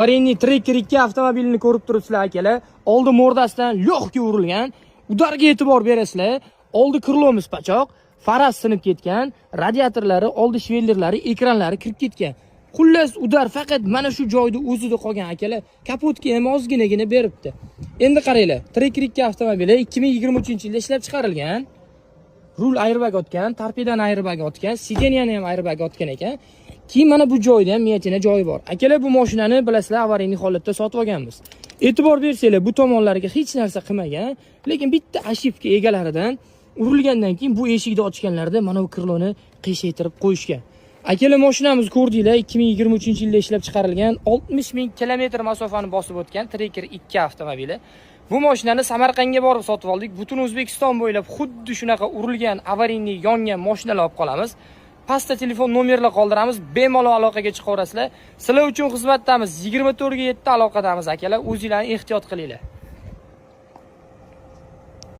Avarinniy Tracker 2 avtomobilini ko'rib turibsizlar akalar. Oldi mordasidan lo'qga urilgan. Udarga e'tibor berasizlar. Oldi krlomiz pachoq, faraz sinib ketgan, radiatorlari, oldi shvellerlari, ekranlari kirib ketgan. Xullas, udar faqat mana shu joyda o'zida qolgan akalar. Kapotga ham ozginagina beribdi. Endi qaranglar, Tracker 2 avtomobili 2023-yilda ishlab chiqarilgan. Rul airbag otgan, torpedan airbag otgan, sideniyani ham airbag otgan ekan. Keyin mana bu joyda ham miyachina joyi bor. Akalar, bu mashinani bilasizlar, avariyli holatda sotib olganmiz. E'tibor bersanglar, bu tomonlariga hech narsa qilmagan, lekin bitta ashifka egalaridan urilgandan keyin bu eshikni ochganlarida mana bu krloni qiyshaytirib qo'yishgan. Akalar, mashinamiz ko'rdinglar, 2023-yilda ishlab chiqarilgan, 60 ming kilometr masofani bosib o'tgan Tracker 2 avtomobili. Bu mashinani Samarqandga borib sotib oldik. Butun O'zbekiston bo'ylab xuddi shunaqa urilgan, avariyli yongan mashinalar olib qolamiz. Pastda telefon nomerlar qoldiramiz, bemalol aloqaga chiqaverasizlar. Sizlar uchun xizmatdamiz, 24 ga 7 aloqadamiz akalar. O'zinglarni ehtiyot qilinglar.